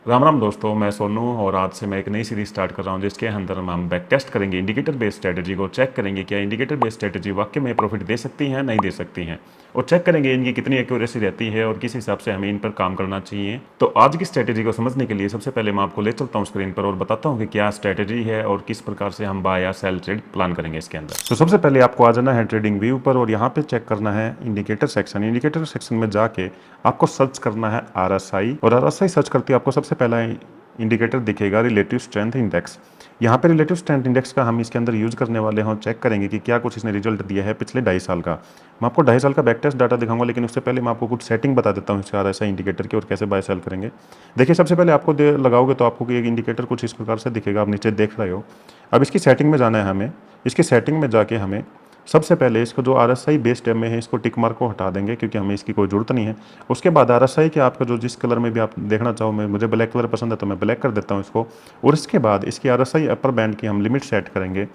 राम राम दोस्तों, मैं सोनू और आज से मैं एक नई सीरीज स्टार्ट कर रहा हूं जिसके अंदर हम बैक टेस्ट करेंगे इंडिकेटर बेस्ड स्ट्रेटजी को। चेक करेंगे क्या इंडिकेटर बेस्ड स्ट्रेटजी वाकई में प्रॉफिट दे सकती है, नहीं दे सकती हैं, और चेक करेंगे इनकी कितनी एक्यूरेसी रहती है और किस हिसाब से हमें इन पर काम करना चाहिए। तो आज की स्ट्रेटजी को समझने के लिए सबसे पहले मैं आपको ले चलता हूँ स्क्रीन पर और बताता हूँ कि क्या स्ट्रेटजी है और किस प्रकार से हम बाय या सेल ट्रेड प्लान करेंगे इसके अंदर। तो सबसे पहले आपको आ जाना है ट्रेडिंग व्यू पर और यहाँ पे चेक करना है इंडिकेटर सेक्शन। इंडिकेटर सेक्शन में जाके आपको सर्च करना है RSI, और RSI सर्च करते आपको सबसे पहला इंडिकेटर दिखेगा रिलेटिव स्ट्रेंथ इंडेक्स। यहाँ पे रिलेटिव स्ट्रेंथ इंडेक्स का हम इसके अंदर यूज करने वाले हैं। चेक करेंगे कि क्या कुछ इसने रिजल्ट दिया है पिछले 2.5 साल का। मैं आपको 2.5 साल का बैक टेस्ट डाटा दिखाऊंगा, लेकिन उससे पहले मैं आपको कुछ सेटिंग बता देता हूँ इसके RSI इंडिकेटर की और कैसे बाय सेल करेंगे। देखिए, सबसे पहले आपको लगाओगे तो आपको एक इंडिकेटर कुछ इस प्रकार से दिखेगा, आप नीचे देख रहे हो। अब इसकी सेटिंग में जाना है हमें। इसकी सेटिंग में जाके हमें सबसे पहले इसको जो RSI बेस्ड में है इसको टिक मार्क को हटा देंगे क्योंकि हमें इसकी कोई जरूरत नहीं है। उसके बाद RSI के आपका जो जिस कलर में भी आप देखना चाहो, मुझे ब्लैक कलर पसंद है तो मैं ब्लैक कर देता हूँ इसको। और इसके बाद इसकी RSI अपर बैंड की हम लिमिट सेट करेंगे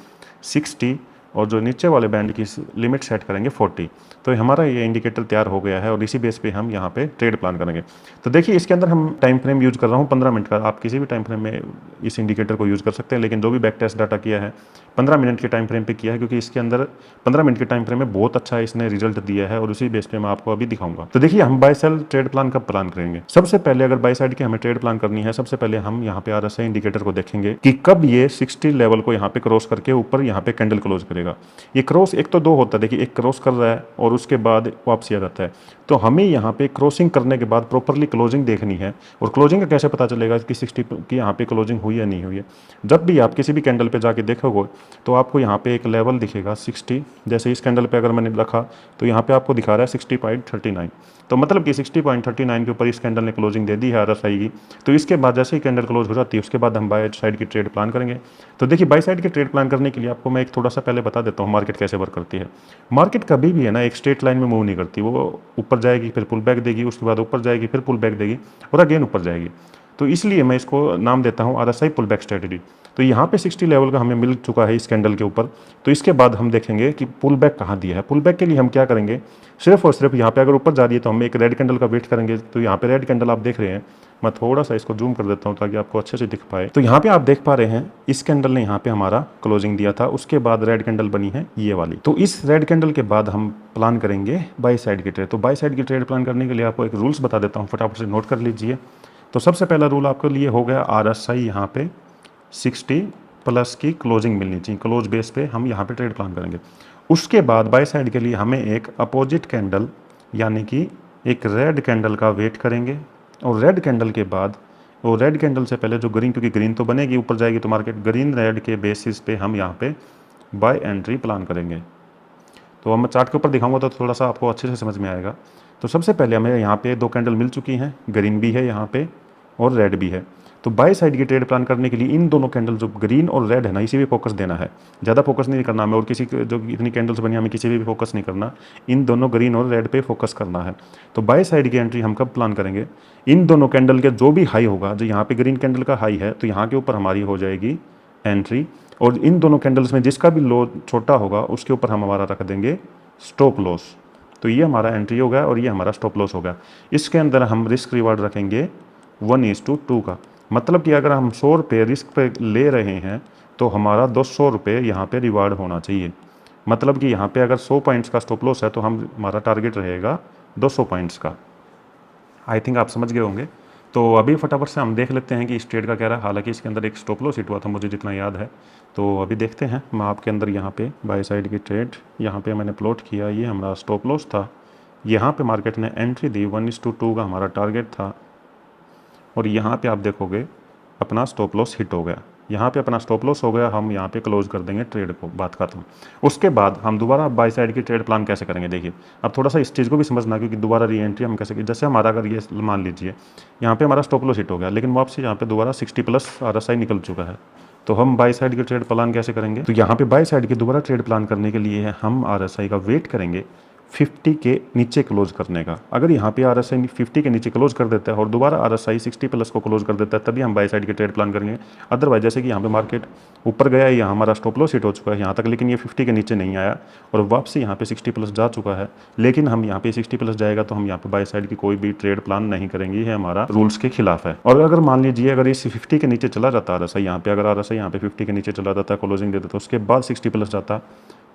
60 और जो नीचे वाले बैंड की लिमिट सेट करेंगे 40। तो हमारा ये इंडिकेटर तैयार हो गया है और इसी बेस पे हम यहाँ पे ट्रेड प्लान करेंगे। तो देखिए, इसके अंदर हम टाइम फ्रेम यूज कर रहा हूँ 15 मिनट का। आप किसी भी टाइम फ्रेम में इस इंडिकेटर को यूज कर सकते हैं, लेकिन जो भी बैक टेस्ट डाटा किया है 15 मिनट के टाइम फ्रेम पे किया है, क्योंकि इसके अंदर 15 मिनट के टाइम फ्रेम में बहुत अच्छा इसने रिजल्ट दिया है और उसी बेस पे मैं आपको अभी दिखाऊंगा। तो देखिए, हम बाय सेल ट्रेड प्लान कब प्लान करेंगे। सबसे पहले अगर बाय साइड की हमें ट्रेड प्लान करनी है, सबसे पहले हम यहाँ पे RSI इंडिकेटर को देखेंगे कि कब ये 60 लेवल को यहाँ पे क्रॉस करके ऊपर यहाँ पे कैंडल क्लोज करेगा। ये क्रॉस एक तो दो होता है, देखिए, एक क्रॉस कर रहा है और उसके बाद वापसी आ जाता है। तो हमें यहाँ पे क्रॉसिंग करने के बाद प्रॉपरली क्लोजिंग देखनी है। और क्लोजिंग का कैसे पता चलेगा कि 60 की यहाँ पे क्लोजिंग हुई या नहीं हुई है। जब भी आप किसी भी कैंडल पे जाके देखोगे तो आपको यहाँ पे एक लेवल दिखेगा 60। जैसे इस कैंडल पे अगर मैंने रखा तो यहाँ पे आपको दिखा रहा है 60.39। तो मतलब कि 60.39 के ऊपर इस कैंडल ने क्लोजिंग दे दी है RSI की। तो इसके बाद जैसे ही कैंडल क्लोज हो जाती है उसके बाद हम बाय साइड की ट्रेड प्लान करेंगे। तो देखिए, बाय साइड की ट्रेड प्लान करने के लिए आपको मैं एक थोड़ा सा पहले बता देता हूँ मार्केट कैसे वर्क करती है। मार्केट कभी भी है ना एक स्ट्रेट लाइन में मूव नहीं करती। वो ऊपर जाएगी, फिर पुल बैक देगी, उसके बाद ऊपर जाएगी, फिर पुल बैक देगी और अगेन ऊपर जाएगी। तो इसलिए मैं इसको नाम देता हूँ RSI पुल बैक स्ट्रेटजी। तो यहाँ पे 60 लेवल का हमें मिल चुका है इस कैंडल के ऊपर। तो इसके बाद हम देखेंगे कि पुल बैक कहाँ दिया है। पुल बैक के लिए हम क्या करेंगे, सिर्फ और सिर्फ यहाँ पे अगर ऊपर जा रही है तो हम एक रेड कैंडल का वेट करेंगे। तो यहाँ पे रेड कैंडल आप देख रहे हैं, मैं थोड़ा सा इसको जूम कर देता हूँ ताकि आपको अच्छे से दिख पाए। तो यहाँ पे आप देख पा रहे हैं इस कैंडल ने यहाँ पे हमारा क्लोजिंग दिया था, उसके बाद रेड कैंडल बनी है ये वाली। तो इस रेड कैंडल के बाद हम प्लान करेंगे बाय साइड की ट्रेड। तो बाय साइड की ट्रेड प्लान करने के लिए आपको एक रूल्स बता देता हूँ, फटाफट से नोट कर लीजिए। तो सबसे पहला रूल आपके लिए हो गया RSI यहाँ पे 60 प्लस की क्लोजिंग मिलनी चाहिए। क्लोज बेस पे हम यहाँ पे ट्रेड प्लान करेंगे। उसके बाद बाय साइड के लिए हमें एक अपोजिट कैंडल यानी कि एक रेड कैंडल का वेट करेंगे। और रेड कैंडल के बाद वो रेड कैंडल से पहले जो ग्रीन, क्योंकि ग्रीन तो बनेगी ऊपर जाएगी तो मार्केट ग्रीन रेड के बेसिस पे हम यहाँ पे बाय एंट्री प्लान करेंगे। तो अब मैं चार्ट के ऊपर दिखाऊंगा तो थोड़ा सा आपको अच्छे से समझ में आएगा। तो सबसे पहले हमें यहाँ पे दो कैंडल मिल चुकी हैं, ग्रीन भी है यहाँ पे और रेड भी है। तो बाय साइड की ट्रेड प्लान करने के लिए इन दोनों कैंडल जो ग्रीन और रेड है ना, इसी पे फोकस देना है। ज़्यादा फोकस नहीं करना हमें, और किसी जो इतनी कैंडल्स बनी हमें किसी भी फोकस नहीं करना, इन दोनों ग्रीन और रेड पे फोकस करना है। तो बाय साइड की एंट्री हम कब प्लान करेंगे, इन दोनों कैंडल के जो भी हाई होगा, जो यहाँ पे ग्रीन कैंडल का हाई है तो यहाँ के ऊपर हमारी हो जाएगी एंट्री। और इन दोनों कैंडल्स में जिसका भी लो छोटा होगा उसके ऊपर हम हमारा रख देंगे स्टॉप लॉस। तो ये हमारा एंट्री हो गया और ये हमारा स्टॉप लॉस हो गया। इसके अंदर हम रिस्क रिवार्ड रखेंगे 1:2 का। मतलब कि अगर हम 100 रुपये रिस्क पे ले रहे हैं तो हमारा 200 रुपये यहाँ पे रिवार्ड होना चाहिए। मतलब कि यहाँ पे अगर 100 पॉइंट्स का स्टॉप लॉस है तो हमारा टारगेट रहेगा 200 पॉइंट्स का। आई थिंक आप समझ गए होंगे। तो अभी फटाफट से हम देख लेते हैं कि इस ट्रेड का क्या रहा। हालांकि इसके अंदर एक स्टॉप लॉस हिट हुआ था मुझे जितना याद है। तो अभी देखते हैं। मैं आपके अंदर यहाँ पे बाय साइड की ट्रेड यहाँ पे मैंने प्लॉट किया, ये हमारा स्टॉप लॉस था। यहाँ पे मार्केट ने एंट्री दी, 1:2 का हमारा टारगेट था। और यहाँ पे आप देखोगे अपना स्टॉप लॉस हिट हो गया। यहाँ पे अपना स्टॉप लॉस हो गया, हम यहाँ पे क्लोज कर देंगे ट्रेड को, बात खत्म। उसके बाद हम दोबारा बाय साइड की ट्रेड प्लान कैसे करेंगे, देखिए अब थोड़ा सा इस चीज़ को भी समझना, क्योंकि दोबारा री एंट्री हम कैसे, जैसे हमारा अगर ये मान लीजिए यहाँ पे हमारा स्टॉप लॉस हिट हो गया, लेकिन वापसी यहाँ पे दोबारा 60 प्लस RSI निकल चुका है। तो हम बाय साइड की ट्रेड प्लान कैसे करेंगे, तो यहाँ पे बाय साइड की दोबारा ट्रेड प्लान करने के लिए हम RSI का वेट करेंगे 50 के नीचे क्लोज करने का। अगर यहाँ पे RSI 50 के नीचे क्लोज कर देता है और दोबारा RSI 60 प्लस को क्लोज कर देता है, तभी हम बाई साइड के ट्रेड प्लान करेंगे। अदरवाइज जैसे कि यहाँ पे मार्केट ऊपर गया है, यहाँ हमारा स्टॉप लॉस हिट हो चुका है यहाँ तक, लेकिन ये 50 के नीचे नहीं आया और वापसी यहाँ पे 60 प्लस जा चुका है, लेकिन हम यहाँ पे 60 प्लस जाएगा तो हम यहाँ पे बाई साइड की कोई भी ट्रेड प्लान नहीं करेंगे, ये हमारा रूल्स के खिलाफ है। और अगर मान लीजिए अगर इस 50 के नीचे चला जाता RSI यहाँ पे, अगर RSI यहाँ पे 50 के नीचे चला जाता, क्लोजिंग देता तो उसके बाद 60 प्लस जाता,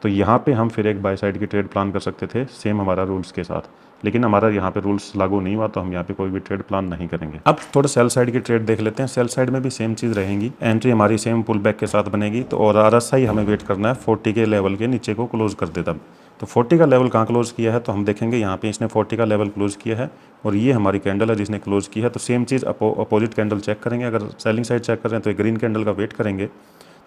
तो यहाँ पे हम फिर एक बाय साइड की ट्रेड प्लान कर सकते थे सेम हमारा रूल्स के साथ, लेकिन हमारा यहाँ पे रूल्स लागू नहीं हुआ, तो हम यहाँ पे कोई भी ट्रेड प्लान नहीं करेंगे। अब थोड़ा सेल साइड की ट्रेड देख लेते हैं। सेल साइड में भी सेम चीज़ रहेंगी, एंट्री हमारी सेम पुल बैक के साथ बनेगी, तो और RSI हमें वेट करना है 40 के लेवल के नीचे को क्लोज कर दे तब। तो 40 का लेवल कहाँ क्लोज किया है, तो हम देखेंगे यहाँ पे इसने 40 का लेवल क्लोज किया है और ये हमारी कैंडल है जिसने क्लोज किया है। तो सेम चीज़ अपोजिट कैंडल चेक करेंगे। अगर सेलिंग साइड चेक कर रहे हैं तो ग्रीन कैंडल का वेट करेंगे,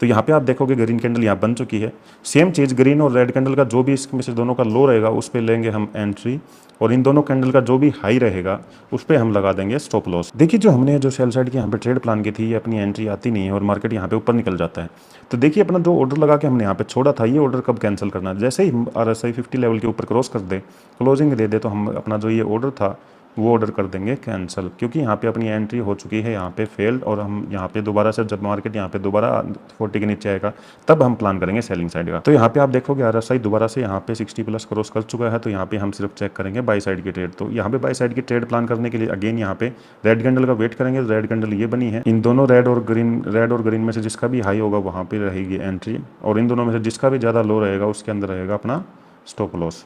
तो यहाँ पे आप देखोगे ग्रीन कैंडल यहाँ बन चुकी है। सेम चीज़ ग्रीन और रेड कैंडल का जो भी इसमें से दोनों का लो रहेगा उस पर लेंगे हम एंट्री, और इन दोनों कैंडल का जो भी हाई रहेगा उस पर हम लगा देंगे स्टॉप लॉस। देखिए जो हमने जो सेल साइड की यहाँ पे ट्रेड प्लान की थी, ये अपनी एंट्री आती नहीं है और मार्केट यहाँ पे ऊपर निकल जाता है। तो देखिए अपना जो ऑर्डर लगा के हमने यहाँ पे छोड़ा था, ये ऑर्डर कब कैंसिल करना है, जैसे ही RSI 50 लेवल के ऊपर क्रॉस कर दे, क्लोजिंग दे दे, तो हम अपना जो ये ऑर्डर था वो ऑर्डर कर देंगे कैंसिल, क्योंकि यहाँ पे अपनी एंट्री हो चुकी है यहाँ पे फेल्ड, और हम यहाँ पे दोबारा से जब मार्केट यहाँ पे दोबारा 40 के नीचे आएगा तब हम प्लान करेंगे सेलिंग साइड का। तो यहाँ पे आप देखोगे RSI दोबारा से यहाँ पे 60 प्लस क्रॉस कर चुका है, तो यहाँ पे हम सिर्फ चेक करेंगे बाई साइड की ट्रेड। तो यहाँ पे बाई साइड की ट्रेड प्लान करने के लिए अगेन यहाँ पे रेड कैंडल का वेट करेंगे। रेड कैंडल ये बनी है, इन दोनों रेड और ग्रीन में से जिसका भी हाई होगा वहाँ पे रहेगी एंट्री, और इन दोनों में से जिसका भी ज़्यादा लो रहेगा उसके अंदर रहेगा अपना स्टॉप लॉस।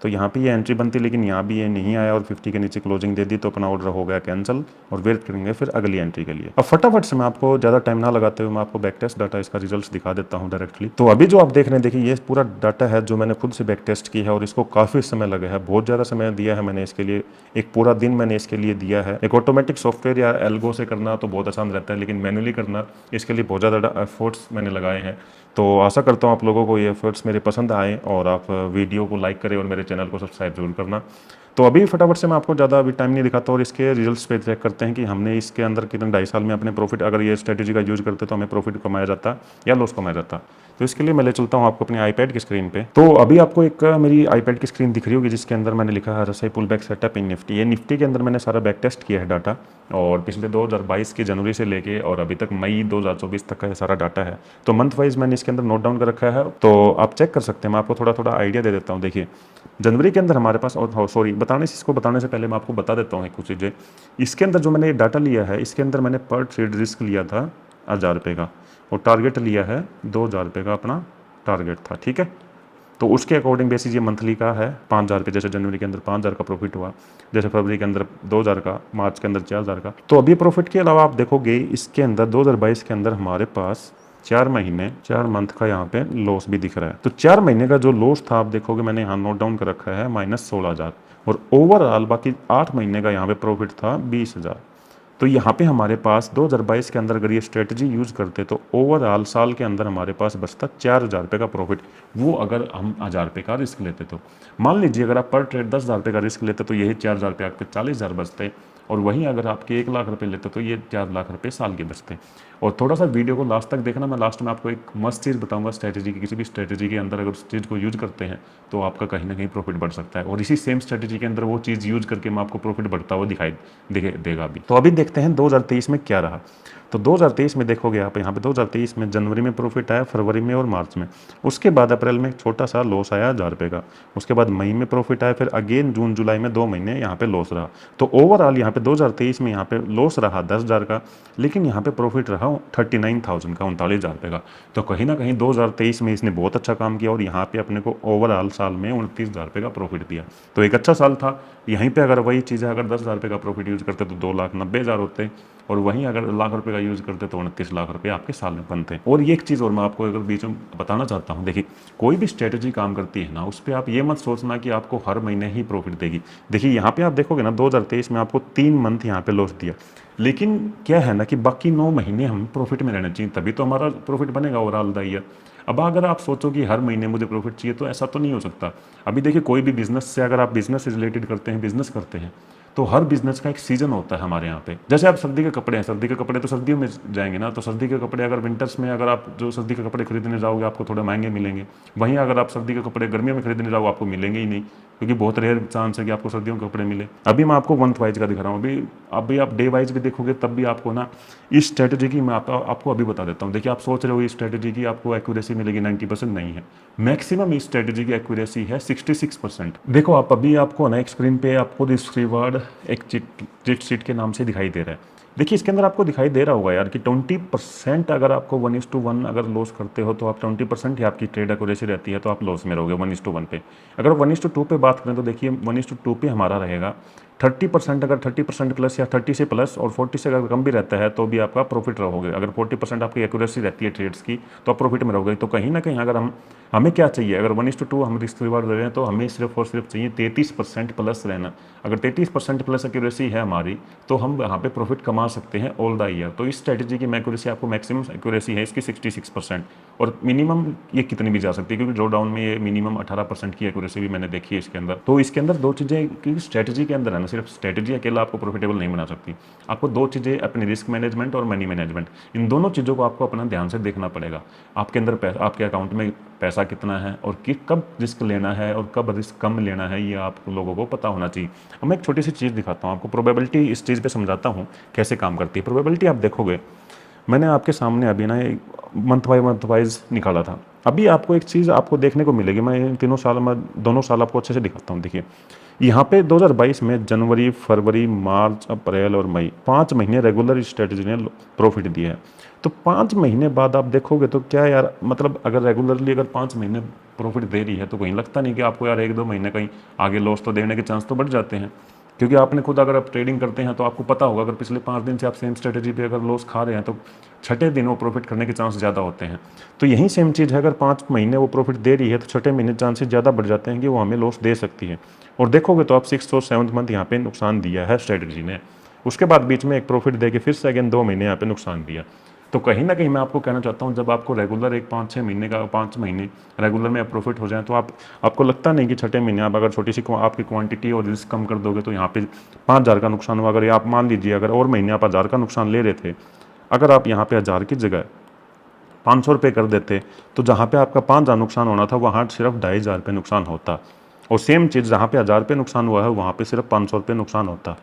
तो यहाँ पे ये एंट्री बनती, लेकिन यहाँ भी ये नहीं आया और 50 के नीचे क्लोजिंग दे दी, तो अपना ऑर्डर हो गया कैंसिल और वेट करेंगे फिर अगली एंट्री के लिए। अब फटाफट से मैं आपको ज़्यादा टाइम ना लगाते हुए मैं आपको बैक टेस्ट डाटा इसका रिजल्ट्स दिखा देता हूँ डायरेक्टली। तो अभी जो आप देख रहे हैं, देखिए ये पूरा डाटा है जो मैंने खुद से बैक टेस्ट किया है और इसको काफ़ी समय लगा है, बहुत ज़्यादा समय दिया है मैंने इसके लिए, एक पूरा दिन मैंने इसके लिए दिया है। एक ऑटोमेटिक सॉफ्टवेयर या एल्गो से करना तो बहुत आसान रहता है, लेकिन मैनुअली करना इसके लिए बहुत ज़्यादा एफर्ट्स मैंने लगाए हैं। तो आशा करता हूँ आप लोगों को ये एफर्ट्स मेरे पसंद आए और आप वीडियो को लाइक करें और मेरे चैनल को सब्सक्राइब जरूर करना। तो अभी फटाफट से मैं आपको ज़्यादा अभी टाइम नहीं दिखाता और इसके रिजल्ट्स पे चेक करते हैं कि हमने इसके अंदर कितने 2.5 साल में अपने प्रॉफिट, अगर ये स्ट्रेटेजी का यूज करते तो हमें प्रॉफिट कमाया जाता या लॉस कमाया जाता। तो इसके लिए मैं ले चलता हूँ आपको अपने आईपैड की स्क्रीन पे। तो अभी आपको एक मेरी आईपैड की स्क्रीन दिख रही होगी जिसके अंदर मैंने लिखा है RSI पुल बैक सेटअप इन निफ्टी। ये निफ्टी के अंदर मैंने सारा बैक टेस्ट किया है डाटा, और पिछले 2022 के जनवरी से लेके और अभी तक मई 2024 तक का ये सारा डाटा है। तो मंथ वाइज मैंने इसके अंदर नोट डाउन कर रखा है, तो आप चेक कर सकते हैं। मैं आपको थोड़ा थोड़ा आइडिया दे देता हूँ। देखिए जनवरी के अंदर हमारे पास, और सॉरी इसको बताने से पहले मैं आपको बता देता हूँ कुछ चीज़ें। इसके अंदर जो मैंने डाटा लिया है, इसके अंदर मैंने पर ट्रेड रिस्क लिया था 1000 रुपये का, और टारगेट लिया है 2000 रुपये का अपना टारगेट था, ठीक है। तो उसके अकॉर्डिंग बेसिस ये मंथली का है 5000 रुपये। जैसे जनवरी के अंदर 5000 का प्रॉफिट हुआ, जैसे फरवरी के अंदर 2000 का, मार्च के अंदर 4000 का। तो अभी प्रॉफिट के अलावा आप देखोगे इसके अंदर 2022 के अंदर हमारे पास 4 मंथ का यहाँ पे लॉस भी दिख रहा है। तो 4 महीने का जो लॉस था आप देखोगे मैंने यहाँ नोट डाउन कर रखा है -16000, और ओवरऑल बाकी 8 महीने का यहाँ पे प्रॉफिट था 20000। तो यहाँ पे हमारे पास 2022 के अंदर अगर ये स्ट्रेटजी यूज़ करते तो ओवरऑल साल के अंदर हमारे पास बचता 4000 रुपये का प्रॉफिट, वो अगर हम 1000 रुपये का रिस्क लेते। तो मान लीजिए अगर आप पर ट्रेड 10,000 रुपये का रिस्क लेते तो यही 4000 रुपये आपके 40,000 बचते, और वहीं अगर आपके 1 लाख रुपये लेते तो ये 4 लाख रुपये साल के बचते। और थोड़ा सा वीडियो को लास्ट तक देखना, मैं लास्ट में आपको एक मस्त चीज़ बताऊंगा स्ट्रेटजी की। किसी भी स्ट्रेटजी के अंदर अगर उस चीज़ को यूज करते हैं तो आपका कहीं ना कहीं प्रॉफिट बढ़ सकता है, और इसी सेम स्ट्रेटजी के अंदर वो चीज़ यूज करके मैं आपको प्रॉफिट बढ़ता हुआ दिखाई देगा अभी। तो अभी देखते हैं 2023 में क्या रहा। तो 2023 में देखोगे आप यहाँ पे 2023 में जनवरी में प्रॉफिट आया, फरवरी में और मार्च में। उसके बाद अप्रैल में एक छोटा सा लॉस आया 1000 रुपये का। उसके बाद मई में प्रॉफिट आया, फिर अगेन जून जुलाई में 2 महीने यहाँ पे लॉस रहा। तो ओवरऑल यहाँ पे 2023 में यहाँ पे लॉस रहा 10,000 का, लेकिन यहाँ पे प्रॉफिट रहा 39,000 का, 39,000 रुपये का। तो कहीं ना कहीं 2023 में इसने बहुत अच्छा काम किया और यहाँ पे अपने को ओवरऑल साल में 29,000 रुपये का प्रॉफिट दिया। तो एक अच्छा साल था। यहीं पे अगर वही चीज़ है, अगर 10,000 रुपये का प्रॉफिट यूज़ करते तो 2,90,000 होते, और वहीं अगर लाख रुपए का यूज़ करते तो 29 लाख रुपए आपके साल में बनते। और ये एक चीज़ और मैं आपको अगर बीच में बताना चाहता हूँ, देखिए कोई भी स्ट्रेटजी काम करती है ना, उस पर आप ये मत सोचना कि आपको हर महीने ही प्रॉफिट देगी। देखिए यहाँ पे आप देखोगे ना 2023 में आपको 3 मंथ यहाँ पे लॉस दिया, लेकिन क्या है ना कि बाकी 9 महीने हम प्रॉफिट में रहना चाहिए, तभी तो हमारा प्रॉफिट बनेगा ओवरऑल द ईयर। अब अगर आप सोचो कि हर महीने मुझे प्रॉफिट चाहिए तो ऐसा तो नहीं हो सकता। अभी देखिए कोई भी बिजनेस से, अगर आप बिजनेस से रिलेटेड करते हैं, बिजनेस करते हैं, तो हर बिजनेस का एक सीजन होता है हमारे यहाँ पे। जैसे आप सर्दी के कपड़े हैं, सर्दी के कपड़े तो सर्दियों में जाएंगे ना, तो सर्दी के कपड़े अगर विंटर्स में अगर आप जो सर्दी के कपड़े खरीदने जाओगे आपको थोड़े महंगे मिलेंगे, वहीं अगर आप सर्दी के कपड़े गर्मियों में खरीदने जाओ आपको मिलेंगे ही नहीं, क्योंकि बहुत रेयर चांस है कि आपको सर्दियों के कपड़े मिले। अभी मैं आपको मंथ वाइज का दिखा रहा हूँ। अभी आप डे वाइज भी देखोगे तब भी आपको ना इस स्ट्रेटजी की मैं आपको अभी बता देता हूँ। देखिए, आप सोच रहे हो इस स्ट्रेटजी की आपको एक्यूरेसी मिलेगी 90%, नहीं है। मैक्सिमम इस स्ट्रेटजी की एक्यूरेसी है 66%। देखो, आप अभी आपको ना एक स्क्रीन पे आपको रिस्क रिवार्ड एक चिट शीट के नाम से दिखाई दे रहा है। देखिए, इसके अंदर आपको दिखाई दे रहा होगा यार कि 20% अगर आपको 1:1 अगर लॉस करते हो तो आप 20% ही आपकी ट्रेड एक्यूरेसी रहती है, तो आप लॉस में रहोगे 1:1 पे। अगर 1:2 पे बात करें तो देखिए 1:2 पे हमारा रहेगा 30%। अगर 30% प्लस या 30 से प्लस और 40 से अगर कम भी रहता है तो भी आपका प्रॉफिट रहोगे। अगर 40% आपकी एक्यूरेसी रहती है ट्रेड्स की तो आप प्रॉफिट में रहोगे। तो कहीं ना कहीं अगर हमें क्या चाहिए, अगर 1:2 हम रिस्क रिवार्ड ले रहे हैं तो हमें सिर्फ और सिर्फ चाहिए 33% प्लस रहना। अगर 33% प्लस एक्यूरेसी है हमारी तो हम यहाँ पे प्रॉफिट कमा सकते हैं ऑल द ईयर। तो इस स्ट्रेटजी की एक्यूरेसी आपको मैक्सिमम एक्यूरेसी है इसकी 66% और मिनिमम ये कितनी भी जा सकती है, क्योंकि ड्रॉ डाउन में ये मिनिमम 18% की एक्यूरेसी भी मैंने देखी है इसके अंदर। तो इसके अंदर दो चीज़ें की स्ट्रेटजी के अंदर है ना, सिर्फ स्ट्रेटजी अकेला आपको प्रॉफिटेबल नहीं बना सकती। आपको दो चीज़ें, अपनी रिस्क मैनेजमेंट और मनी मैनेजमेंट, इन दोनों चीज़ों को आपको अपना ध्यान से देखना पड़ेगा। आपके अंदर आपके अकाउंट में पैसा कितना है और कब रिस्क लेना है और कब रिस्क कम लेना है, ये आप लोगों को पता होना चाहिए। अब मैं एक छोटी सी चीज़ दिखाता हूँ आपको, प्रोबेबिलिटी इस चीज़ पे समझाता हूँ कैसे काम करती है। प्रोबेबिलिटी आप देखोगे, मैंने आपके सामने अभी ना मंथ वाइज निकाला था। अभी आपको एक चीज़ आपको देखने को मिलेगी, मैं इन तीनों साल में दोनों साल आपको अच्छे से दिखाता हूँ। देखिए, यहाँ पे 2022 में जनवरी, फरवरी, मार्च, अप्रैल और मई 5 महीने रेगुलर स्ट्रेटजी ने प्रॉफिट दिया है। तो 5 महीने बाद आप देखोगे तो क्या यार, मतलब अगर रेगुलरली अगर 5 महीने प्रॉफिट दे रही है तो कहीं लगता नहीं कि आपको यार 1-2 महीने कहीं आगे लॉस तो देने के चांस तो बढ़ जाते हैं। क्योंकि आपने खुद अगर आप ट्रेडिंग करते हैं तो आपको पता होगा, अगर पिछले 5 दिन से आप सेम स्ट्रेटजी पे अगर लॉस खा रहे हैं तो छठे दिन वो प्रॉफिट करने के चांस ज़्यादा होते हैं। तो यही सेम चीज़ है, अगर 5 महीने वो प्रॉफिट दे रही है तो छठे महीने चांसेस ज़्यादा बढ़ जाते हैं कि वो हमें लॉस दे सकती है। और देखोगे तो आप 6th और 7th मंथ यहाँ पे नुकसान दिया है स्ट्रेटजी ने। उसके बाद बीच में एक प्रॉफिट दे के फिर से अगेन 2 महीने यहाँ पे नुकसान दिया। तो कहीं ना कहीं मैं आपको कहना चाहता हूँ, जब आपको रेगुलर एक 5-6 महीने का 5 महीने रेगुलर में प्रॉफिट हो जाए तो आपको लगता नहीं कि छठे महीने आप अगर छोटी सी आपकी क्वांटिटी और रिस्क कम कर दोगे तो यहाँ पे 5,000 का नुकसान हुआ। अगर आप मान लीजिए अगर और महीने आप 1,000 का नुकसान ले रहे थे, अगर आप यहाँ पे 1,000 की जगह 500 रुपये कर देते तो जहाँ पे आपका 5,000 नुकसान होना था वहाँ सिर्फ 2,500 रुपये नुकसान होता। और सेम चीज़ जहाँ पे 1,000 रुपये नुकसान हुआ है वहाँ पे सिर्फ 500 रुपये नुकसान होता।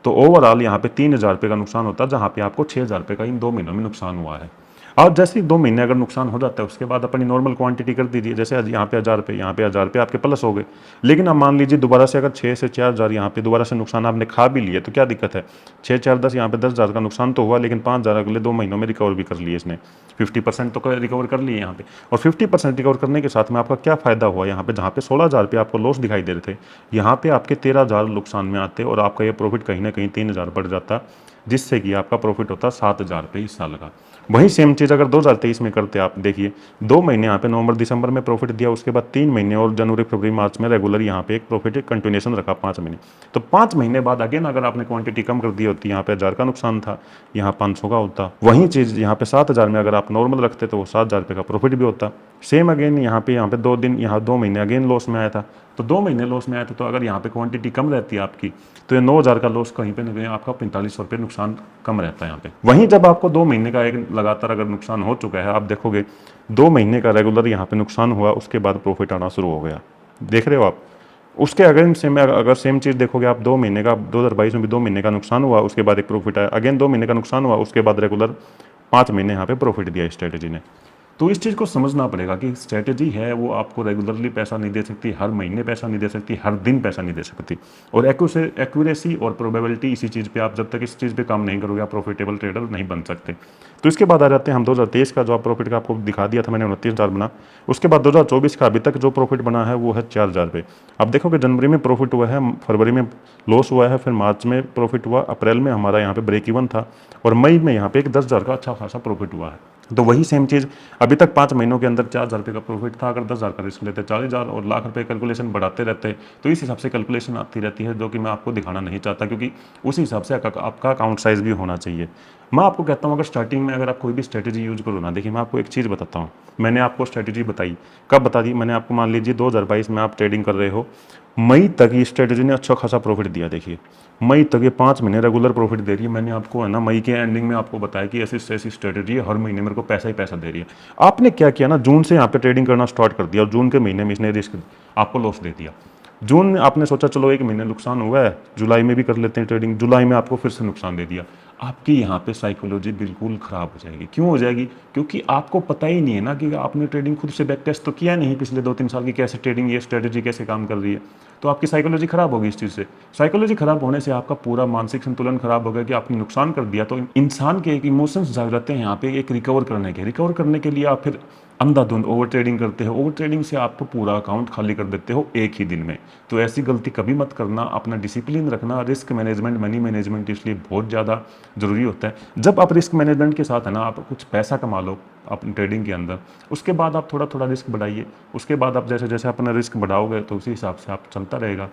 तो ओवरऑल यहाँ पे 3,000 रुपये का नुकसान होता, जहाँ पे आपको 6,000 रुपये का इन 2 महीनों में नुकसान हुआ है। और जैसे ही 2 महीने अगर नुकसान हो जाता है उसके बाद अपनी नॉर्मल क्वांटिटी कर दीजिए। जैसे यहाँ पे 1,000 रुपये, यहाँ पे 1,000 रुपये आपके प्लस हो गए। लेकिन अब मान लीजिए दोबारा से अगर 6 से 4,000 यहाँ पे दोबारा से नुकसान आपने खा भी लिए तो क्या दिक्कत है। 6, 4, 10 यहाँ पे 10,000 का नुकसान तो हुआ, लेकिन 5,000 अगले 2 महीनों में रिकवर भी कर लिए इसने। 50% तो रिकवर कर लिए यहाँ पे। और 50% रिकवर करने के साथ में आपका क्या फ़ायदा हुआ, यहाँ पे जहाँ पे 16,000 रुपये आपको लॉस दिखाई दे रहे थे, यहाँ पे आपके 13,000 नुकसान में आते और आपका ये प्रॉफिट कहीं ना कहीं 3,000 बढ़ जाता, जिससे कि आपका प्रॉफिट होता 7,000 रुपये इस साल का। वही सेम चीज़ अगर 2023 में करते आप, देखिए 2 महीने यहाँ पे नवंबर दिसंबर में प्रॉफिट दिया, उसके बाद 3 महीने और जनवरी फरवरी मार्च में रेगुलर यहाँ पे एक प्रॉफिट कंटिन्यूएशन रखा 5 महीने। तो 5 महीने बाद अगेन अगर आपने क्वांटिटी कम कर दी होती, यहाँ पे 1,000 का नुकसान था, यहाँ 500 का होता। वही चीज़ यहाँ पे 7,000 में अगर आप नॉर्मल रखते तो वो 7,000 रुपये का प्रॉफिट भी होता। सेम अगेन यहाँ पे 2 दिन, यहाँ 2 महीने अगेन लॉस में आया था, तो 2 महीने लॉस में आया था। तो अगर यहाँ पे क्वांटिटी कम रहती है आपकी तो ये 9,000 का लॉस कहीं पे ना कहीं आपका 4500 रुपये नुकसान कम रहता है यहाँ पे। वहीं जब आपको 2 महीने का एक लगातार अगर नुकसान हो चुका है, आप देखोगे 2 महीने का रेगुलर यहाँ पे नुकसान हुआ, उसके बाद प्रॉफिट आना शुरू हो गया। देख रहे हो आप। उसके अगेन सेम अगर सेम चीज़ देखोगे आप, 2 महीने का 2022 में भी 2 महीने का नुकसान हुआ, उसके बाद एक प्रॉफिट आया, अगेन 2 महीने का नुकसान हुआ, उसके बाद रेगुलर 5 महीने यहाँ पे प्रॉफिट दिया स्ट्रेटजी ने। तो इस चीज़ को समझना पड़ेगा कि स्ट्रेटजी है वो आपको रेगुलरली पैसा नहीं दे सकती, हर महीने पैसा नहीं दे सकती, हर दिन पैसा नहीं दे सकती। और एक्यूरेसी और प्रोबेबिलिटी, इसी चीज़ पे आप जब तक इस चीज़ पे काम नहीं करोगे आप प्रॉफिटेबल ट्रेडर नहीं बन सकते। तो इसके बाद आ जाते हैं हम 2023 का, जो आप प्रॉफिट का आपको दिखा दिया था मैंने 29,000 बना। उसके बाद 2024 का अभी तक जो प्रॉफिट बना है वो है 4,000 रुपये। अब देखो कि जनवरी में प्रॉफिट हुआ है, फरवरी में लॉस हुआ है, फिर मार्च में प्रॉफिट हुआ, अप्रैल में हमारा यहाँ पे ब्रेक इवन था, और मई में यहाँ पे एक 10,000 का अच्छा खासा प्रॉफिट हुआ है। तो वही सेम चीज़ अभी तक 5 महीनों के अंदर 4,000 रुपये का प्रॉफिट था। अगर 10,000 का रिस्क लेते 40,000 और लाख रुपये कैलकुलेशन बढ़ाते रहते, तो इस हिसाब से कैलकुलेशन आती रहती है, जो कि मैं आपको दिखाना नहीं चाहता, क्योंकि उसी हिसाब से आपका अकाउंट साइज़ भी होना चाहिए। मैं आपको कहता हूँ अगर स्टार्टिंग में अगर आप कोई भी स्ट्रेटजी यूज करो ना, देखिए मैं आपको एक चीज़ बताता हूँ। मैंने आपको स्ट्रेटजी बताई, कब बता दी मैंने आपको, मान लीजिए 2022 में आप ट्रेडिंग कर रहे हो, मई तक ये स्ट्रेटजी ने अच्छा खासा प्रॉफिट दिया। देखिए मई तक ये 5 महीने रेगुलर प्रॉफिट दे रही है। मैंने आपको है ना मई के एंडिंग में आपको बताया कि ऐसी स्ट्रेटजी है, हर महीने मेरे को पैसा ही पैसा दे रही है। आपने क्या किया ना, जून से यहाँ पे ट्रेडिंग करना स्टार्ट कर दिया और जून के महीने में इसने रिस्क आपको लॉस दे दिया। जून में आपने सोचा चलो एक महीने नुकसान हुआ है, जुलाई में भी कर लेते हैं ट्रेडिंग, जुलाई में आपको फिर से नुकसान दे दिया। आपकी यहाँ पे साइकोलॉजी बिल्कुल ख़राब हो जाएगी। क्यों हो जाएगी? क्योंकि आपको पता ही नहीं है ना कि आपने ट्रेडिंग खुद से बैक टेस्ट तो किया नहीं पिछले 2-3 साल की, कैसे ट्रेडिंग ये स्ट्रेटजी कैसे काम कर रही है। तो आपकी साइकोलॉजी ख़राब होगी इस चीज़ से। साइकोलॉजी ख़राब होने से आपका पूरा मानसिक संतुलन ख़राब हो गया कि आपने नुकसान कर दिया। तो इंसान के एक इमोशंस जाग जाते हैं यहाँ पे एक रिकवर करने के लिए आप फिर अंधाधुंध ओवर ट्रेडिंग करते हो। ओवर ट्रेडिंग से आपको पूरा अकाउंट खाली कर देते हो एक ही दिन में। तो ऐसी गलती कभी मत करना। अपना डिसिप्लिन रखना, रिस्क मैनेजमेंट, मनी मैनेजमेंट इसलिए बहुत ज़्यादा ज़रूरी होता है। जब आप रिस्क मैनेजमेंट के साथ है ना, आप कुछ पैसा कमा लो अपनी ट्रेडिंग के अंदर, उसके बाद आप थोड़ा थोड़ा रिस्क बढ़ाइए। उसके बाद आप जैसे जैसे अपना रिस्क बढ़ाओगे तो उसी हिसाब से आप चलता रहेगा।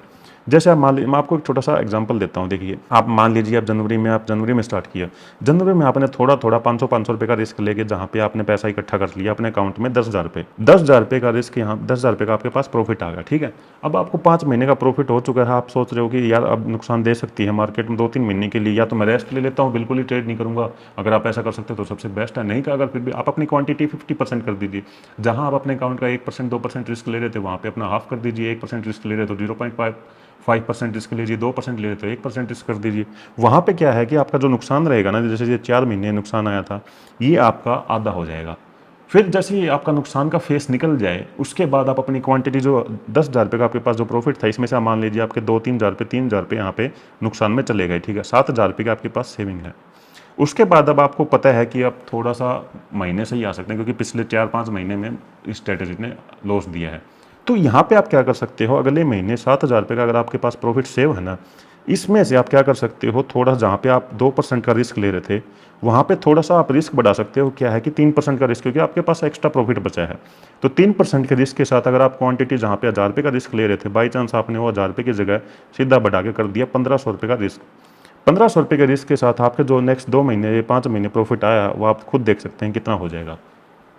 जैसे आप मान लीजिए, मैं आपको एक छोटा सा एग्जांपल देता हूँ। देखिए, आप मान लीजिए आप जनवरी में स्टार्ट किया। जनवरी में आपने थोड़ा थोड़ा 500 रुपये का रिस्क लेके, जहाँ पे आपने पैसा इकट्ठा कर लिया अपने अकाउंट में 10,000 रुपये, 10,000 रुपये का रिस्क, यहाँ 10,000 रुपये का आपके पास प्रॉफिट आ गया। ठीक है, अब आपको 5 महीने का प्रॉफिट हो चुका है। आप सोच रहे हो कि यार अब नुकसान दे सकती है मार्केट में 2-3 महीने के लिए, या तो मैं रेस्ट ले लेता हूँ, बिल्कुल ही ट्रेड नहीं करूँगा। अगर आप ऐसा कर सकते हो तो सबसे बेस्ट है। नहीं का अगर फिर भी आप अपनी क्वांटिटी 50% कर दीजिए। जहाँ आप अपने अकाउंट का 1% 2% रिस्क ले रहे थे, वहाँ पे अपना हाफ कर दीजिए। 1% रिस्क ले रहे तो 0.5% रिस्क लीजिए, 2% ले रहे तो 1% रिस्क कर दीजिए। वहाँ पे क्या है कि आपका जो नुकसान रहेगा ना, जैसे ये 4 महीने नुकसान आया था, ये आपका आधा हो जाएगा। फिर जैसे ही आपका नुकसान का फेस निकल जाए, उसके बाद आप अपनी क्वांटिटी जो 10,000 रुपये का आपके पास जो प्रॉफिट था, इसमें से आप मान लीजिए आपके 2-3 हज़ार रुपये, 3,000 रुपये यहाँ पे नुकसान में चले गए। ठीक है, 7,000 रुपये का आपके पास सेविंग है। उसके बाद अब आपको पता है कि अब थोड़ा सा महीने से ही आ सकते हैं, क्योंकि पिछले 4-5 महीने में इस स्ट्रेटेजी ने लॉस दिया है। तो यहाँ पे आप क्या कर सकते हो, अगले महीने 7,000 रुपये का अगर आपके पास प्रॉफिट सेव है ना, इसमें से आप क्या कर सकते हो, थोड़ा जहाँ पे आप 2% का रिस्क ले रहे थे, वहाँ पे थोड़ा सा आप रिस्क बढ़ा सकते हो। क्या है कि 3% का रिस्क, क्योंकि आपके पास एक्स्ट्रा प्रॉफिट बचा है। तो 3% के रिस्क के साथ अगर आप क्वांटिटी जहाँ पे 1,000 रुपये का रिस्क ले रहे थे, बाई चांस आपने वो 1,000 रुपये की जगह सीधा बढ़ा के कर दिया 1,500 रुपये का रिस्क। 1,500 रुपये के रिस्क के साथ आपके जो नेक्स्ट 2 महीने या 5 महीने प्रॉफिट आया, वो आप खुद देख सकते हैं कितना हो जाएगा।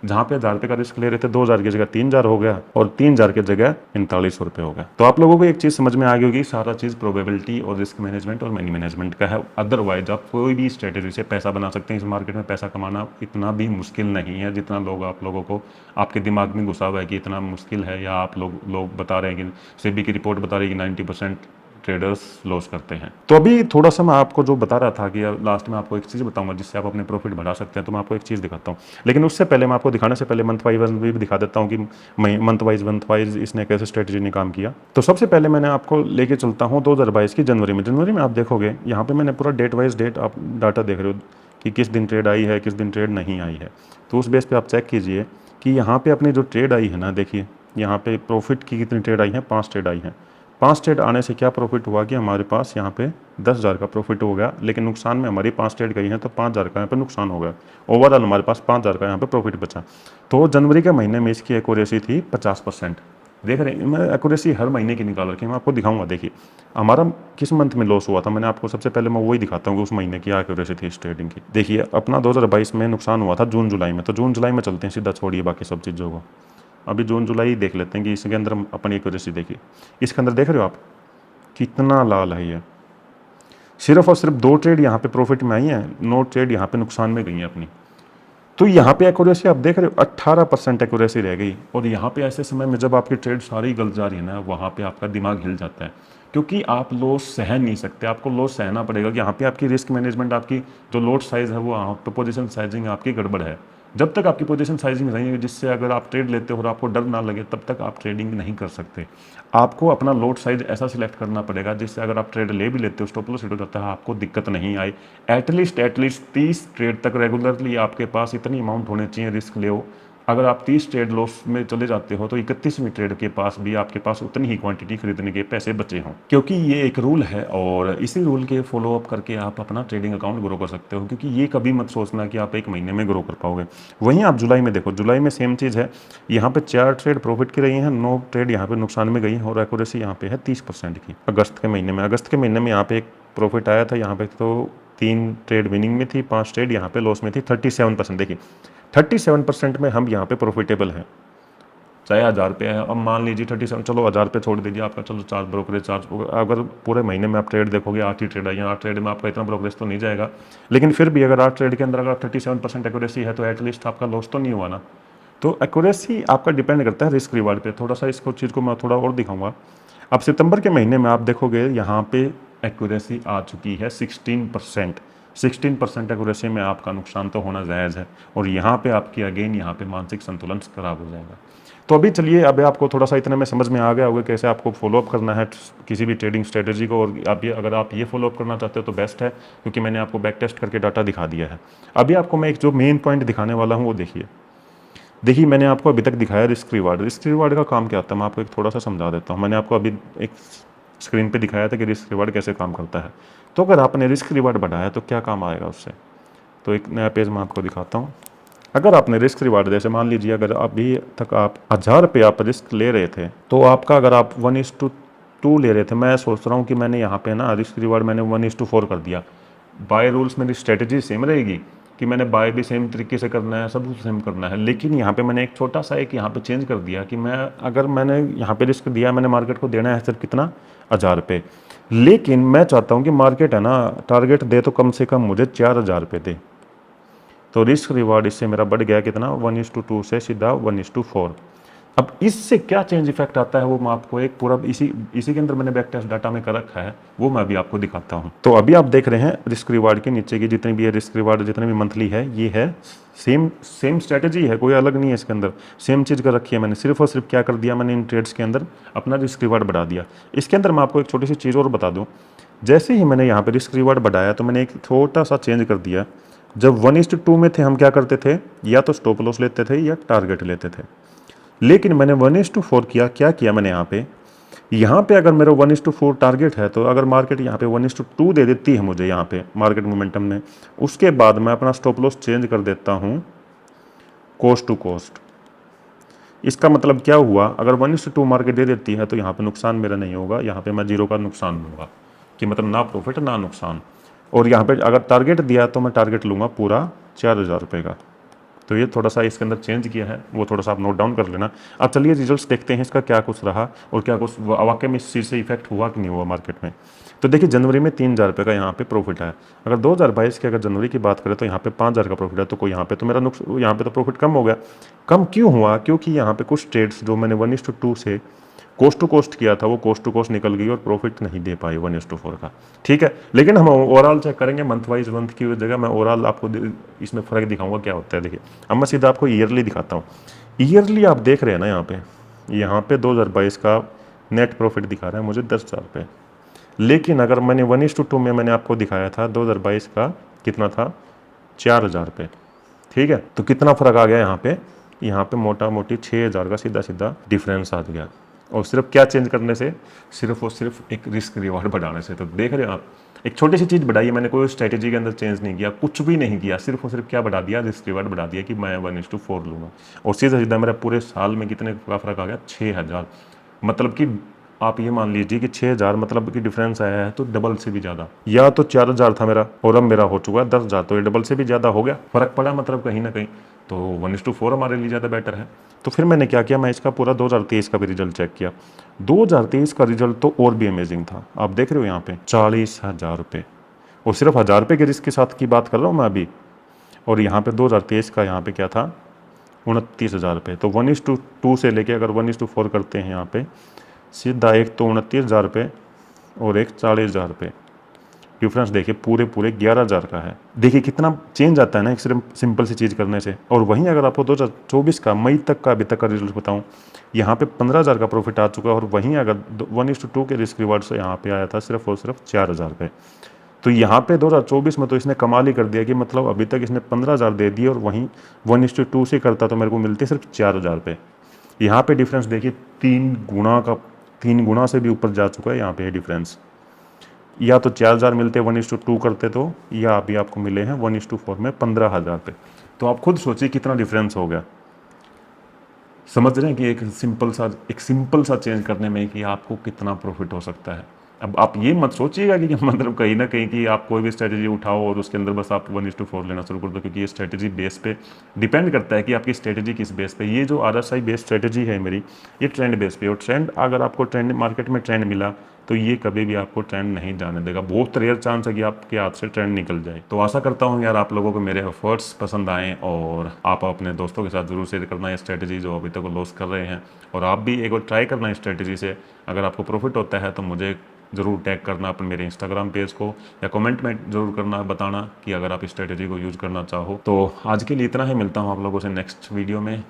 जहाँ पे 1,000 रुपये का रिस्क ले रहे थे, 2,000 की जगह 3,000 हो गया, और 3,000 की जगह 4,500 रुपये हो गया। तो आप लोगों को एक चीज़ समझ में आ गई होगी, सारा चीज़ प्रोबेबिलिटी और रिस्क मैनेजमेंट और मनी मैनेजमेंट का है। अदरवाइज आप कोई भी स्ट्रेटेजी से पैसा बना सकते हैं। इस मार्केट में पैसा कमाना इतना भी मुश्किल नहीं है जितना आप लोगों को आपके दिमाग में घुसा हुआ है कि इतना मुश्किल है, या आप लोग बता रहे हैं कि सेबी की रिपोर्ट बता रही है कि 90% ट्रेडर्स लॉस करते हैं। तो अभी थोड़ा सा मैं आपको जो बता रहा था कि लास्ट में आपको एक चीज़ बताऊंगा जिससे आप अपने प्रॉफिट बढ़ा सकते हैं। तो मैं आपको एक चीज़ दिखाता हूँ, लेकिन उससे पहले मैं आपको दिखाने से पहले मंथ वाइज भी दिखा देता हूँ कि मंथ वाइज इसने कैसे स्ट्रेटजी ने काम किया। तो सबसे पहले मैंने आपको लेके चलता हूँ 2022 की जनवरी में आप देखोगे यहाँ पे मैंने पूरा डेट वाइज डेट आप डाटा देख रहे हो कि किस दिन ट्रेड आई है, किस दिन ट्रेड नहीं आई है। तो उस बेस पे आप चेक कीजिए कि यहाँ पे अपनी जो ट्रेड आई है ना, देखिए यहाँ पे प्रॉफिट की कितनी ट्रेड आई है, 5 ट्रेड आई हैं। 5 ट्रेड आने से क्या प्रॉफिट हुआ कि हमारे पास यहाँ पे 10,000 का प्रॉफिट हो गया, लेकिन नुकसान में हमारी 5 ट्रेड गई है तो 5,000 का यहाँ पे नुकसान हो गया। ओवरऑल हमारे पास 5,000 का यहाँ पे प्रॉफिट बचा। तो जनवरी के महीने में इसकी एक्यूरेसी थी 50%। देख रहे हैं, मैं एक्यूरेसी हर महीने की निकाल रखी है, मैं आपको दिखाऊंगा। देखिए हमारा किस मंथ में लॉस हुआ था, मैंने आपको सबसे पहले मैं वही दिखाता हूँ कि उस महीने की एक्यूरेसी थी इस ट्रेडिंग की। देखिए अपना 2022 में नुकसान हुआ था जून जुलाई में। तो जून जुलाई में चलते हैं, सीधा छोड़िए बाकी सब चीज़ों को। अभी जून जुलाई देख लेते हैं कि इसके अंदर अपनी एक्यूरेसी देखिए। इसके अंदर देख रहे हो आप कितना लाल है ये। सिर्फ और सिर्फ 2 ट्रेड यहाँ पे प्रॉफिट में आई हैं, 9 ट्रेड यहाँ पे नुकसान में गई हैं अपनी। तो यहाँ पे एक्यूरेसी आप देख रहे हो 18% एक्यूरेसी रह गई। और यहाँ पे ऐसे समय में जब आपकी ट्रेड सारी गलत जा रही है ना, वहाँ पे आपका दिमाग हिल जाता है, क्योंकि आप लॉस सह नहीं सकते। आपको लॉस सहना पड़ेगा कि यहाँ पे आपकी रिस्क मैनेजमेंट, आपकी जो लॉट साइज है वो, यहाँ पे पोजीशन साइजिंग आपकी गड़बड़ है। जब तक आपकी पोजीशन साइजिंग रहेगी जिससे अगर आप ट्रेड लेते हो और आपको डर ना लगे, तब तक आप ट्रेडिंग नहीं कर सकते। आपको अपना लोड साइज ऐसा सिलेक्ट करना पड़ेगा जिससे अगर आप ट्रेड ले भी लेते हो, स्टॉप लॉस हिट हो जाता है, आपको दिक्कत नहीं आए। एटलीस्ट 30 ट्रेड तक रेगुलरली आपके पास इतनी अमाउंट होने चाहिए रिस्क ले हो। अगर आप 30 ट्रेड लॉस में चले जाते हो तो 31वीं ट्रेड के पास भी आपके पास उतनी ही क्वांटिटी खरीदने के पैसे बचे हों, क्योंकि ये एक रूल है। और इसी रूल के फॉलो अप करके आप अपना ट्रेडिंग अकाउंट ग्रो कर सकते हो, क्योंकि ये कभी मत सोचना कि आप 1 महीने में ग्रो कर पाओगे। वहीं आप जुलाई में देखो, जुलाई में सेम चीज़ है। यहाँ पे 4 ट्रेड प्रॉफिट की रही हैं, 9 ट्रेड यहाँ पे नुकसान में गई हैं, और एक्यूरेसी यहाँ पे है 30% की। अगस्त के महीने में यहाँ पे एक प्रॉफिट आया था, यहाँ पे तो 3 ट्रेड विनिंग में थी, 5 ट्रेड यहाँ पे लॉस में थी, 37%। देखिए 37% में हम यहाँ पे प्रॉफिटेबल हैं, चाहे 1,000 रुपये है। अब मान लीजिए 37, चलो 1,000 रुपये छोड़ दीजिए आपका, चलो चार्ज ब्रोकरेज चार्ज, अगर पूरे महीने में आप ट्रेड देखोगे 8 ही ट्रेड आई हैं, 8 ट्रेड में आपका इतना ब्रोकरेज तो नहीं जाएगा, लेकिन फिर भी अगर 8 ट्रेड के अंदर अगर 37% एक्यूरेसी है तो एटलीस्ट आपका लॉस तो नहीं हुआ ना। तो एक्यूरेसी आपका डिपेंड करता है रिस्क रिवार्ड पे। थोड़ा सा इसको चीज़ को मैं थोड़ा और दिखाऊंगा। अब सितंबर के महीने में आप देखोगे यहाँ पे एक्यूरेसी आ चुकी है 16%। 16% एक्यूरेसी में आपका नुकसान तो होना जायज़ है, और यहाँ पे आपकी अगेन यहाँ पे मानसिक संतुलन खराब हो जाएगा। तो अभी चलिए, अभी आपको थोड़ा सा इतने में समझ में आ गया होगा कैसे आपको फॉलोअप करना है किसी भी ट्रेडिंग स्ट्रेटेजी को। और अगर आप ये फॉलोअप करना चाहते हो तो बेस्ट है, क्योंकि मैंने आपको बैक टेस्ट करके डाटा दिखा दिया है। अभी आपको मैं एक जो मेन पॉइंट दिखाने वाला हूँ वो देखिए मैंने आपको अभी तक दिखाया रिस्क रिवार्ड। रिस्क रिवार्ड का काम क्या होता है मैं आपको एक थोड़ा सा समझा देता हूँ। मैंने आपको अभी एक स्क्रीन पे दिखाया था कि रिस्क रिवार्ड कैसे काम करता है। तो अगर आपने रिस्क रिवार्ड बढ़ाया तो क्या काम आएगा उससे, तो एक नया पेज मैं आपको दिखाता हूँ। अगर आपने रिस्क रिवार्ड, जैसे मान लीजिए अगर अभी तक आप 1000 रुपये आप रिस्क ले रहे थे, तो आपका अगर आप 1:2 ले रहे थे, मैं सोच रहा हूँ कि मैंने यहाँ पे ना रिस्क रिवार्ड मैंने 1:4 कर दिया। बाय रूल्स मेरी स्ट्रेटजी सेम रहेगी कि मैंने बाय भी सेम तरीके से करना है, सब कुछ सेम करना है, लेकिन यहाँ पे मैंने एक छोटा सा एक यहाँ पे चेंज कर दिया कि मैंने यहाँ पे रिस्क दिया, मैंने मार्केट को देना है सिर्फ कितना, 1000 रुपये। लेकिन मैं चाहता हूँ कि मार्केट है ना टारगेट दे तो कम से कम मुझे 4000 रुपये दे। तो रिस्क रिवार्ड इससे मेरा बढ़ गया कितना, 1:2 से सीधा 1:4। अब इससे क्या चेंज इफेक्ट आता है वो मैं आपको एक पूरा इसी के अंदर मैंने बैक टेस्ट डाटा में कर रखा है, वो मैं अभी आपको दिखाता हूँ। तो अभी आप देख रहे हैं रिस्क रिवार्ड के नीचे की जितनी भी है रिस्क रिवार्ड, जितने भी मंथली है, ये है सेम स्ट्रेटेजी है, कोई अलग नहीं है इसके अंदर, सेम चीज़ कर रखी है मैंने। सिर्फ और सिर्फ क्या कर दिया मैंने इन ट्रेड्स के अंदर अपना रिस्क रिवार्ड बढ़ा दिया। इसके अंदर मैं आपको एक छोटी सी चीज़ और बता दूँ, जैसे ही मैंने यहाँ पर रिस्क रिवार्ड बढ़ाया तो मैंने एक छोटा सा चेंज कर दिया। जब 1:2 में थे हम क्या करते थे, या तो स्टॉप लॉस लेते थे या टारगेट लेते थे। लेकिन मैंने 1:4 क्या किया मैंने यहाँ पे अगर मेरा 1:4 टारगेट है, तो अगर मार्केट यहाँ पे 1:2 दे देती है मुझे यहाँ पे मार्केट मोमेंटम में, उसके बाद मैं अपना स्टॉप लॉस चेंज कर देता हूँ कॉस्ट टू कॉस्ट। इसका मतलब क्या हुआ, अगर 1:2 मार्केट दे देती है तो यहाँ पे नुकसान मेरा नहीं होगा, यहाँ पे मैं 0 का नुकसान लूँगा, कि मतलब ना प्रॉफिट ना नुकसान। और यहाँ पे अगर टारगेट दिया तो मैं टारगेट लूँगा पूरा 4000 रुपये का। तो ये थोड़ा सा इसके अंदर चेंज किया है, वो थोड़ा सा आप नोट डाउन कर लेना। अब चलिए रिजल्ट्स देखते हैं इसका क्या कुछ रहा, और क्या कुछ वाकई में इस चीज़ से इफेक्ट हुआ कि नहीं हुआ मार्केट में। तो देखिए जनवरी में 3000 रुपये का यहाँ पे प्रॉफिट है। अगर 2022 की अगर जनवरी की बात करें तो यहाँ पे 5000 का प्रॉफिट है, तो कोई यहाँ पे तो मेरा यहाँ पे तो प्रॉफिट कम हो गया। कम क्यों हुआ, क्योंकि यहाँ पे कुछ ट्रेड्स जो मैंने 1:2 से कोस्ट टू कोस्ट किया था वो कोस्ट टू कोस्ट निकल गई और प्रॉफिट नहीं दे पाई 1:4 का। ठीक है, लेकिन हम ओवरऑल चेक करेंगे मंथ वाइज, मंथ की जगह मैं ओवरऑल आपको इसमें फ़र्क दिखाऊंगा क्या होता है। देखिए अब मैं सीधा आपको ईयरली दिखाता हूँ। ईयरली आप देख रहे हैं ना, यहाँ पे 2022 का नेट प्रॉफिट दिखा रहा है मुझे 10,000 रुपये। लेकिन अगर मैंने 1:2 में मैंने आपको दिखाया था 2022 का कितना था, 4000 रुपये। ठीक है, तो कितना फ़र्क आ गया यहाँ पे मोटा मोटी 6000 का सीधा सीधा डिफरेंस आ गया। और सिर्फ क्या चेंज करने से, सिर्फ और सिर्फ एक रिस्क रिवार्ड बढ़ाने से। तो देख रहे हो आप, एक छोटी सी चीज़ बढ़ाई है मैंने, कोई स्ट्रेटेजी के अंदर चेंज नहीं किया, कुछ भी नहीं किया, सिर्फ और सिर्फ क्या बढ़ा दिया, रिस्क रिवार्ड बढ़ा दिया कि मैं 1:4 लूँगा। और सीधा सीधा मेरा पूरे साल में कितने का फ़र्क आ गया, 6000। मतलब कि आप ये मान लीजिए कि 6000 मतलब कि डिफरेंस आया है तो डबल से भी ज़्यादा। या तो 4000 था मेरा और अब मेरा हो चुका है 10,000, तो ये डबल से भी ज़्यादा हो गया, फ़र्क पड़ा मतलब कहीं ना कहीं। तो 1:4 हमारे लिए ज़्यादा बेटर है। तो फिर मैंने क्या किया, मैं इसका पूरा 2023 का भी रिजल्ट चेक किया। 2023 का रिजल्ट तो और भी अमेजिंग था। आप देख रहे हो यहाँ पे 40,000 रुपये, और सिर्फ 1000 रुपये के रिस्क के साथ की बात कर रहा हूँ मैं अभी। और यहाँ पे 2023 का यहाँ पे क्या था, 29,000 रुपये। तो 1:2 से लेके अगर 1:4 करते हैं यहाँ पे, सीधा एक तो 29,000 रुपये और एक 40,000 रुपये, डिफरेंस देखिए पूरे 11,000 का है। देखिए कितना चेंज आता है ना एक सिर्फ सिंपल सी चीज़ करने से। और वहीं अगर आपको 2024 का मई तक का अभी तक का रिजल्ट बताऊं, यहाँ पे 15,000 का प्रॉफिट आ चुका है, और वहीं अगर 1:2 के रिस्क रिवार्ड से यहाँ पे आया था सिर्फ और सिर्फ 4,000 रुपये। तो यहाँ पे 2024 में तो इसने कमाल ही कर दिया कि मतलब अभी तक इसने 15,000 दे दिए, और वहीं 1:2 से करता तो मेरे को मिलते सिर्फ 4,000 रुपये। यहाँ पे डिफरेंस देखिए 3 गुना से भी ऊपर जा चुका है यहाँ पे डिफरेंस। या तो 4,000 मिलते 1:2 करते तो, या अभी आपको मिले हैं 1:4 में 15,000 पे। तो आप खुद सोचिए कितना डिफरेंस हो गया। समझ रहे हैं कि एक सिंपल सा चेंज करने में कि आपको कितना प्रॉफिट हो सकता है। अब आप ये मत सोचिएगा कि मतलब कहीं ना कहीं कि आप कोई भी स्ट्रेटेजी उठाओ और उसके अंदर बस आप 1:4 लेना शुरू कर दो, क्योंकि ये स्ट्रेटेजी बेस पे डिपेंड करता है कि आपकी स्ट्रेटेजी किस बेस पे। ये जो RSI बेस्ड स्ट्रेटेजी है मेरी, ये ट्रेंड बेस पे। और ट्रेंड अगर आपको ट्रेंड मार्केट में ट्रेंड मिला तो ये कभी भी आपको ट्रेंड नहीं जाने देगा। बहुत रेयर चांस है कि आपके हाथ से ट्रेंड निकल जाए। तो आशा करता हूँ यार आप लोगों को मेरे एफर्ट्स पसंद आएँ और आप अपने दोस्तों के साथ ज़रूर शेयर करना ये स्ट्रेटजी जो अभी तक लॉस कर रहे हैं, और आप भी एक बार ट्राई करना इस स्ट्रेटजी से। अगर आपको प्रॉफिट होता है तो मुझे ज़रूर टैग करना अपने मेरे इंस्टाग्राम पेज को, या कमेंट में ज़रूर करना, बताना कि अगर आप इस स्ट्रेटजी को यूज़ करना चाहो। तो आज के लिए इतना ही, मिलता हूँ आप लोगों से नेक्स्ट वीडियो में।